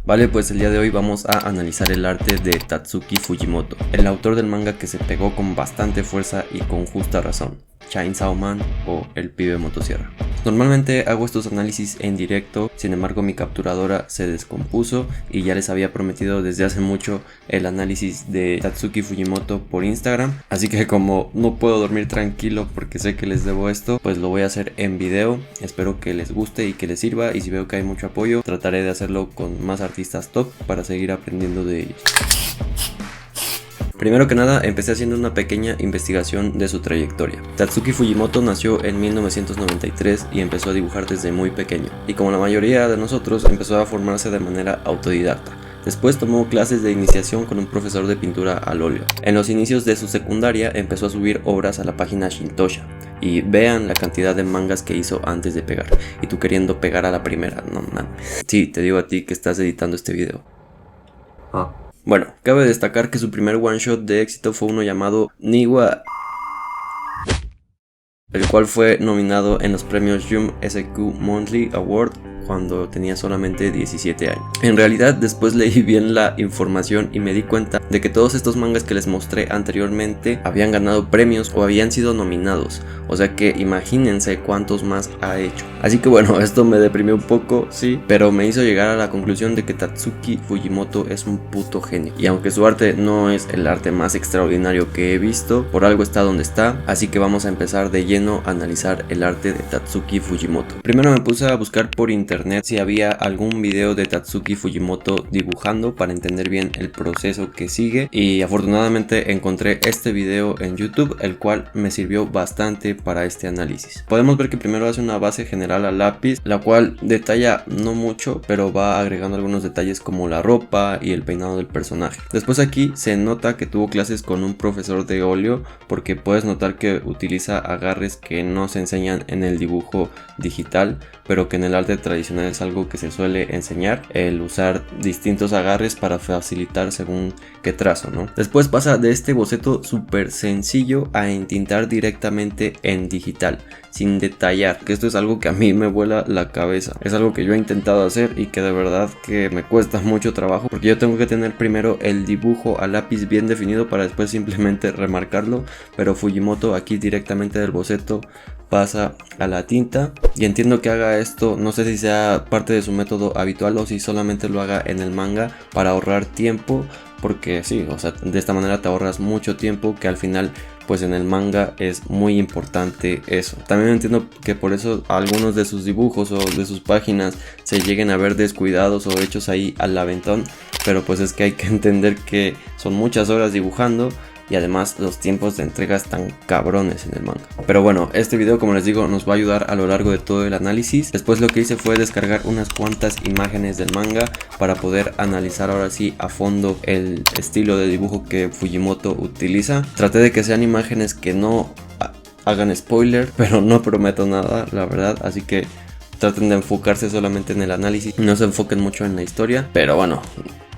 Vale, pues el día de hoy vamos a analizar el arte de Tatsuki Fujimoto, el autor del manga que se pegó con bastante fuerza y con justa razón, Chainsaw Man o El Pibe Motosierra. Normalmente hago estos análisis en directo, sin embargo mi capturadora se descompuso y ya les había prometido desde hace mucho el análisis de Tatsuki Fujimoto por Instagram, así que como no puedo dormir tranquilo porque sé que les debo esto, pues lo voy a hacer en video. Espero que les guste y que les sirva, y si veo que hay mucho apoyo trataré de hacerlo con más artistas top para seguir aprendiendo de ellos. Primero que nada, empecé haciendo una pequeña investigación de su trayectoria. Tatsuki Fujimoto nació en 1993 y empezó a dibujar desde muy pequeño, y como la mayoría de nosotros empezó a formarse de manera autodidacta. Después tomó clases de iniciación con un profesor de pintura al óleo. En los inicios de su secundaria empezó a subir obras a la página Shintosha, y vean la cantidad de mangas que hizo antes de pegar, y tú queriendo pegar a la primera, no mames. Sí, te digo a ti que estás editando este video. Bueno, cabe destacar que su primer one shot de éxito fue uno llamado Niwa, el cual fue nominado en los premios Jump SQ Monthly Award cuando tenía solamente 17 años. En realidad después leí bien la información y me di cuenta de que todos estos mangas que les mostré anteriormente habían ganado premios o habían sido nominados, o sea que imagínense cuántos más ha hecho. Así que bueno, esto me deprimió un poco, sí, pero me hizo llegar a la conclusión de que Tatsuki Fujimoto es un puto genio, y aunque su arte no es el arte más extraordinario que he visto, por algo está donde está, así que vamos a empezar de lleno a analizar el arte de Tatsuki Fujimoto. Primero me puse a buscar por internet si había algún video de Tatsuki Fujimoto dibujando para entender bien el proceso que sigue, y afortunadamente encontré este video en YouTube, el cual me sirvió bastante para este análisis. Podemos ver que primero hace una base general a lápiz, la cual detalla no mucho, pero va agregando algunos detalles como la ropa y el peinado del personaje. Después aquí se nota que tuvo clases con un profesor de óleo, porque puedes notar que utiliza agarres que no se enseñan en el dibujo digital, pero que en el arte tradicional es algo que se suele enseñar, el usar distintos agarres para facilitar según qué trazo, ¿no? Después pasa de este boceto súper sencillo a entintar directamente en digital, sin detallar, que esto es algo que a mí me vuela la cabeza. Es algo que yo he intentado hacer y que de verdad que me cuesta mucho trabajo, porque yo tengo que tener primero el dibujo a lápiz bien definido para después simplemente remarcarlo, pero Fujimoto aquí directamente del boceto pasa a la tinta, y entiendo que haga esto, no sé si sea parte de su método habitual o si solamente lo haga en el manga para ahorrar tiempo, porque sí, o sea, de esta manera te ahorras mucho tiempo que al final pues en el manga es muy importante eso. También entiendo que por eso algunos de sus dibujos o de sus páginas se lleguen a ver descuidados o hechos ahí al aventón, pero pues es que hay que entender que son muchas horas dibujando, y además los tiempos de entrega están cabrones en el manga. Pero bueno, este video, como les digo, nos va a ayudar a lo largo de todo el análisis. Después lo que hice fue descargar unas cuantas imágenes del manga para poder analizar ahora sí a fondo el estilo de dibujo que Fujimoto utiliza. Traté de que sean imágenes que no hagan spoiler, pero no prometo nada, la verdad, así que traten de enfocarse solamente en el análisis, no se enfoquen mucho en la historia, pero bueno,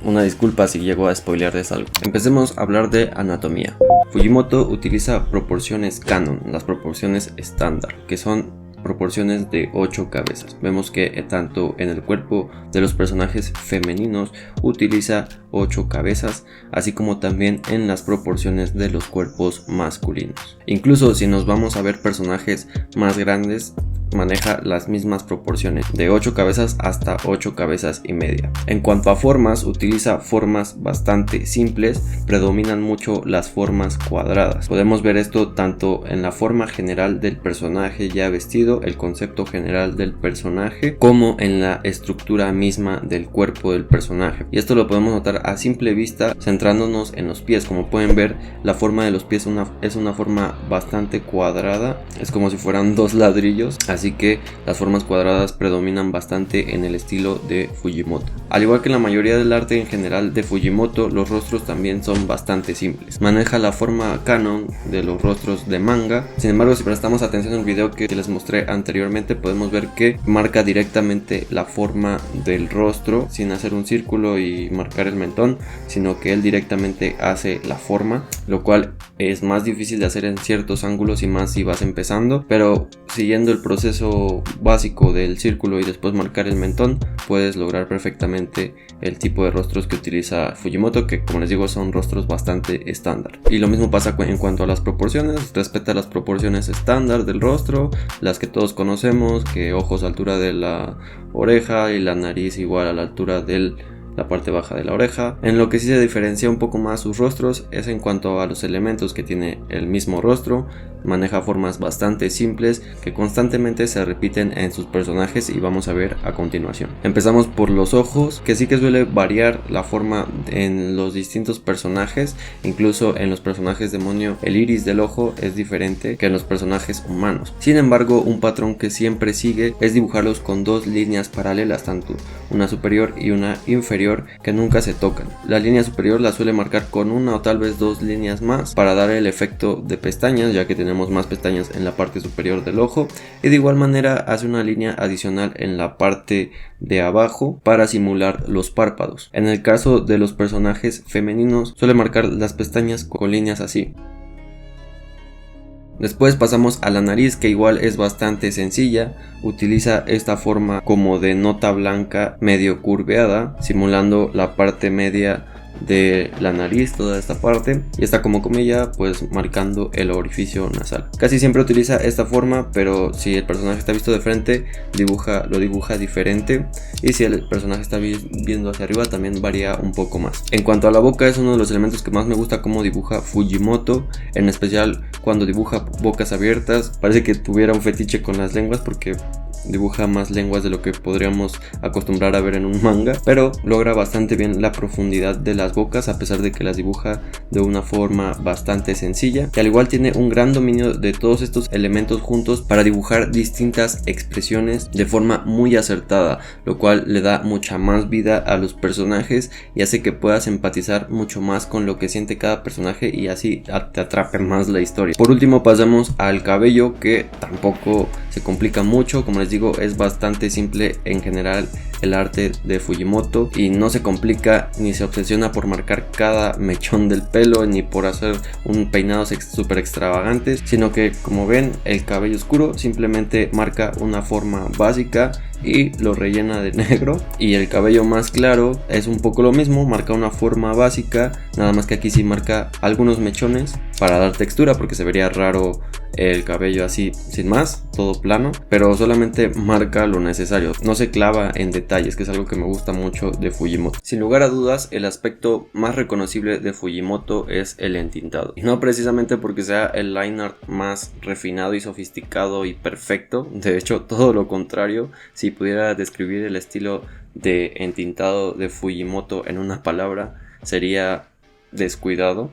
una disculpa si llego a spoilearles algo. Empecemos a hablar de anatomía. Fujimoto utiliza proporciones canon, las proporciones estándar, que son proporciones de 8 cabezas. Vemos que tanto en el cuerpo de los personajes femeninos utiliza 8 cabezas, así como también en las proporciones de los cuerpos masculinos. Incluso si nos vamos a ver personajes más grandes, maneja las mismas proporciones, de 8 cabezas hasta 8 cabezas y media. En cuanto a formas, utiliza formas bastante simples, predominan mucho las formas cuadradas. Podemos ver esto tanto en la forma general del personaje ya vestido, el concepto general del personaje, como en la estructura misma del cuerpo del personaje. Y esto lo podemos notar a simple vista centrándonos en los pies. Como pueden ver, la forma de los pies es una forma bastante cuadrada, es como si fueran dos ladrillos, así que las formas cuadradas predominan bastante en el estilo de Fujimoto. Al igual que la mayoría del arte en general de Fujimoto, los rostros también son bastante simples. Maneja la forma canon de los rostros de manga. Sin embargo, si prestamos atención al video que les mostré anteriormente, podemos ver que marca directamente la forma del rostro sin hacer un círculo y marcar el mentón, sino que él directamente hace la forma, lo cual es más difícil de hacer en ciertos ángulos y más si vas empezando, pero siguiendo el proceso proceso básico del círculo y después marcar el mentón, puedes lograr perfectamente el tipo de rostros que utiliza Fujimoto, que como les digo son rostros bastante estándar. Y lo mismo pasa en cuanto a las proporciones, respeta las proporciones estándar del rostro, las que todos conocemos, que ojos a altura de la oreja y la nariz igual a la altura de la parte baja de la oreja. En lo que sí se diferencia un poco más sus rostros es en cuanto a los elementos que tiene el mismo rostro. Maneja formas bastante simples que constantemente se repiten en sus personajes y vamos a ver a continuación. Empezamos por los ojos, que sí que suele variar la forma en los distintos personajes. Incluso en los personajes demonio el iris del ojo es diferente que en los personajes humanos. Sin embargo, un patrón que siempre sigue es dibujarlos con dos líneas paralelas, tanto una superior y una inferior, que nunca se tocan. La línea superior la suele marcar con una o tal vez dos líneas más para dar el efecto de pestañas, ya que tenemos más pestañas en la parte superior del ojo, y de igual manera hace una línea adicional en la parte de abajo para simular los párpados. En el caso de los personajes femeninos suele marcar las pestañas con líneas así. Después pasamos a la nariz, que igual es bastante sencilla. Utiliza esta forma como de nota blanca medio curveada, simulando la parte media de la nariz, toda esta parte, y está como comilla pues marcando el orificio nasal. Casi siempre utiliza esta forma, pero si el personaje está visto de frente lo dibuja diferente, y si el personaje está viendo hacia arriba también varía un poco más. En cuanto a la boca, es uno de los elementos que más me gusta cómo dibuja Fujimoto, en especial cuando dibuja bocas abiertas. Parece que tuviera un fetiche con las lenguas porque dibuja más lenguas de lo que podríamos acostumbrar a ver en un manga, pero logra bastante bien la profundidad de las bocas a pesar de que las dibuja de una forma bastante sencilla, y al igual tiene un gran dominio de todos estos elementos juntos para dibujar distintas expresiones de forma muy acertada, lo cual le da mucha más vida a los personajes y hace que puedas empatizar mucho más con lo que siente cada personaje y así te atrape más la historia. Por último pasamos al cabello, que tampoco se complica mucho. Como les digo, es bastante simple en general el arte de Fujimoto y no se complica ni se obsesiona por marcar cada mechón del pelo ni por hacer un peinado súper extravagantes, sino que, como ven, el cabello oscuro simplemente marca una forma básica y lo rellena de negro, y el cabello más claro es un poco lo mismo, marca una forma básica, nada más que aquí sí marca algunos mechones para dar textura, porque se vería raro el cabello así sin más, todo plano, pero solamente marca lo necesario, no se clava en detalles, que es algo que me gusta mucho de Fujimoto. Sin lugar a dudas, el aspecto más reconocible de Fujimoto es el entintado, y no precisamente porque sea el line art más refinado y sofisticado y perfecto, de hecho todo lo contrario. Si pudiera describir el estilo de entintado de Fujimoto en una palabra, sería descuidado.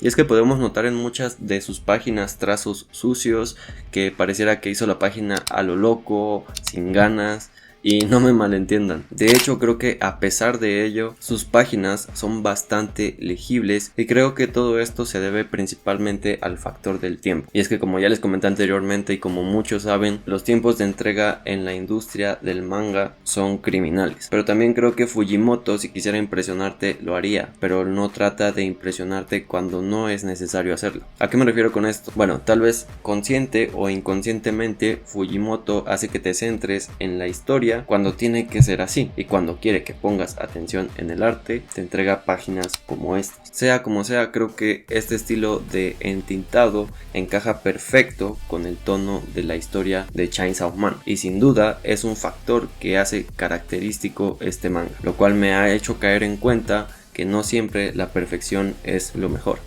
Y es que podemos notar en muchas de sus páginas trazos sucios, que pareciera que hizo la página a lo loco, sin ganas. Y no me malentiendan, de hecho creo que a pesar de ello sus páginas son bastante legibles, y creo que todo esto se debe principalmente al factor del tiempo. Y es que, como ya les comenté anteriormente y como muchos saben, los tiempos de entrega en la industria del manga son criminales. Pero también creo que Fujimoto, si quisiera impresionarte, lo haría, pero no trata de impresionarte cuando no es necesario hacerlo. ¿A qué me refiero con esto? Bueno, tal vez consciente o inconscientemente Fujimoto hace que te centres en la historia cuando tiene que ser así, y cuando quiere que pongas atención en el arte te entrega páginas como esta. Sea como sea, creo que este estilo de entintado encaja perfecto con el tono de la historia de Chainsaw Man, y sin duda es un factor que hace característico este manga, lo cual me ha hecho caer en cuenta que no siempre la perfección es lo mejor.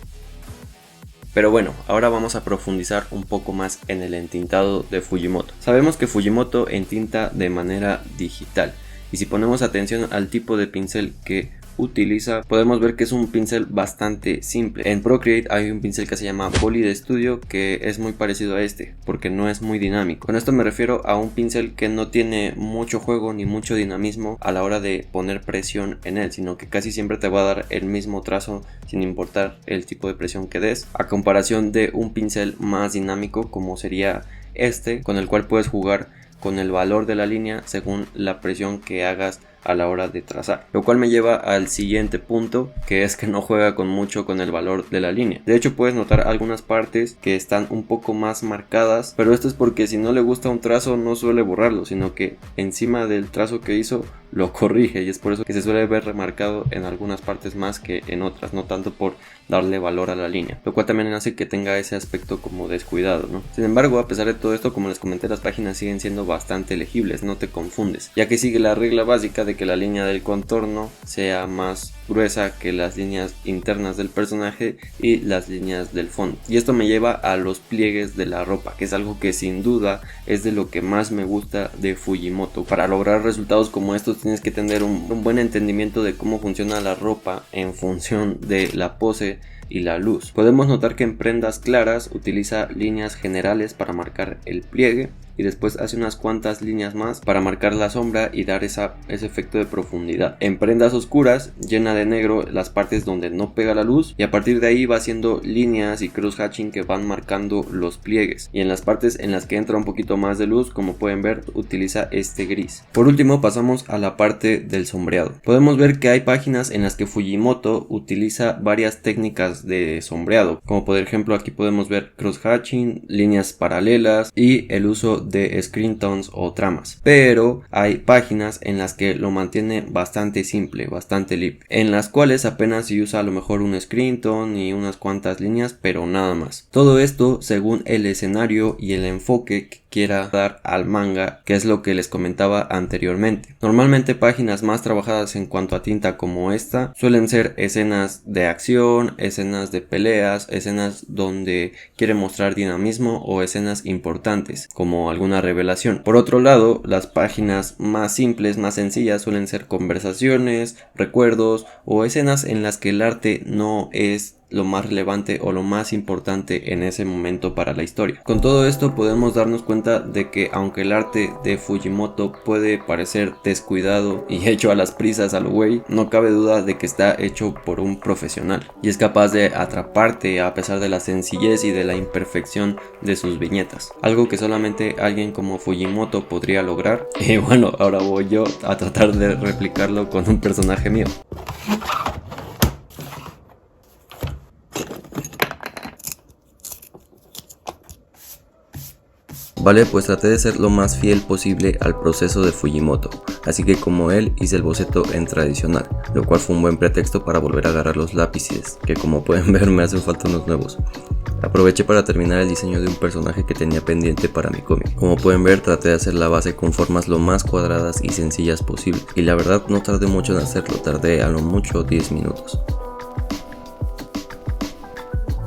Pero bueno, ahora vamos a profundizar un poco más en el entintado de Fujimoto. Sabemos que Fujimoto entinta de manera digital, y si ponemos atención al tipo de pincel que utiliza, podemos ver que es un pincel bastante simple. En Procreate hay un pincel que se llama Poly de Studio, que es muy parecido a este, porque no es muy dinámico. Con esto me refiero a un pincel que no tiene mucho juego ni mucho dinamismo a la hora de poner presión en él, sino que casi siempre te va a dar el mismo trazo sin importar el tipo de presión que des, a comparación de un pincel más dinámico como sería este, con el cual puedes jugar con el valor de la línea según la presión que hagas a la hora de trazar, lo cual me lleva al siguiente punto, que es que no juega mucho con el valor de la línea. De hecho, puedes notar algunas partes que están un poco más marcadas, pero esto es porque si no le gusta un trazo no suele borrarlo, sino que encima del trazo que hizo lo corrige, y es por eso que se suele ver remarcado en algunas partes más que en otras, no tanto por darle valor a la línea, lo cual también hace que tenga ese aspecto como descuidado, ¿no? Sin embargo, a pesar de todo esto, como les comenté, las páginas siguen siendo bastante legibles, no te confundes, ya que sigue la regla básica de que la línea del contorno sea más gruesa que las líneas internas del personaje y las líneas del fondo. Y esto me lleva a los pliegues de la ropa, que es algo que sin duda es de lo que más me gusta de Fujimoto. Para lograr resultados como estos tienes que tener un buen entendimiento de cómo funciona la ropa en función de la pose y la luz. Podemos notar que en prendas claras utiliza líneas generales para marcar el pliegue y después hace unas cuantas líneas más para marcar la sombra y dar ese efecto de profundidad. En prendas oscuras llena de negro las partes donde no pega la luz y a partir de ahí va haciendo líneas y cross hatching que van marcando los pliegues, y en las partes en las que entra un poquito más de luz, como pueden ver, utiliza este gris. Por último pasamos a la parte del sombreado. Podemos ver que hay páginas en las que Fujimoto utiliza varias técnicas de sombreado, como por ejemplo aquí podemos ver cross hatching, líneas paralelas y el uso de screen tones o tramas, pero hay páginas en las que lo mantiene bastante simple, bastante libre, en las cuales apenas se usa a lo mejor un screen tone y unas cuantas líneas, pero nada más. Todo esto según el escenario y el enfoque que quiera dar al manga, que es lo que les comentaba anteriormente. Normalmente páginas más trabajadas en cuanto a tinta como esta suelen ser escenas de acción, escenas de peleas, escenas donde quiere mostrar dinamismo o escenas importantes como alguna revelación. Por otro lado, las páginas más simples, más sencillas, suelen ser conversaciones, recuerdos o escenas en las que el arte no es lo más relevante o lo más importante en ese momento para la historia. Con todo esto podemos darnos cuenta de que aunque el arte de Fujimoto puede parecer descuidado y hecho a las prisas a lo güey, no cabe duda de que está hecho por un profesional y es capaz de atraparte a pesar de la sencillez y de la imperfección de sus viñetas, algo que solamente alguien como Fujimoto podría lograr. Y bueno, ahora voy yo a tratar de replicarlo con un personaje mío. Vale, pues traté de ser lo más fiel posible al proceso de Fujimoto, así que como él hice el boceto en tradicional, lo cual fue un buen pretexto para volver a agarrar los lápices, que como pueden ver me hacen falta unos nuevos. Aproveché para terminar el diseño de un personaje que tenía pendiente para mi cómic. Como pueden ver, traté de hacer la base con formas lo más cuadradas y sencillas posible, y la verdad no tardé mucho en hacerlo, tardé a lo mucho 10 minutos.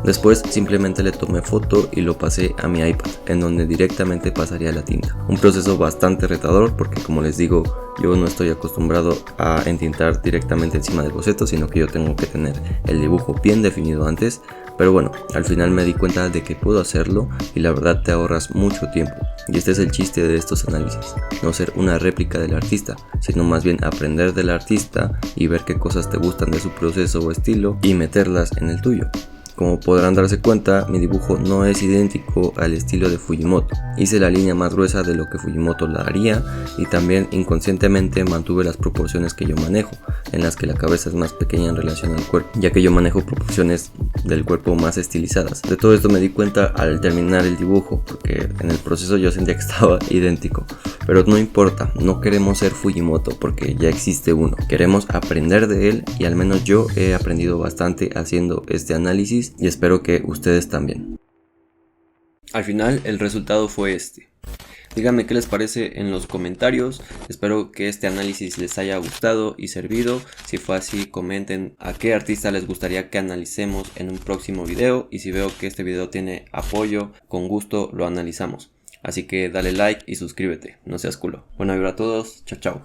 Después simplemente le tomé foto y lo pasé a mi iPad, en donde directamente pasaría la tinta. Un proceso bastante retador porque, como les digo, yo no estoy acostumbrado a entintar directamente encima del boceto, sino que yo tengo que tener el dibujo bien definido antes. Pero bueno, al final me di cuenta de que puedo hacerlo y la verdad te ahorras mucho tiempo. Y este es el chiste de estos análisis, no ser una réplica del artista, sino más bien aprender del artista y ver qué cosas te gustan de su proceso o estilo y meterlas en el tuyo. Como podrán darse cuenta, mi dibujo no es idéntico al estilo de Fujimoto. Hice la línea más gruesa de lo que Fujimoto la haría y también inconscientemente mantuve las proporciones que yo manejo, en las que la cabeza es más pequeña en relación al cuerpo, ya que yo manejo proporciones del cuerpo más estilizadas. De todo esto me di cuenta al terminar el dibujo, porque en el proceso yo sentía que estaba idéntico. Pero no importa, no queremos ser Fujimoto porque ya existe uno. Queremos aprender de él y al menos yo he aprendido bastante haciendo este análisis y espero que ustedes también. Al final el resultado fue este. Díganme qué les parece en los comentarios, espero que este análisis les haya gustado y servido. Si fue así, comenten a qué artista les gustaría que analicemos en un próximo video, y si veo que este video tiene apoyo, con gusto lo analizamos. Así que dale like y suscríbete, no seas culo. Buena vibra a todos, chao chao.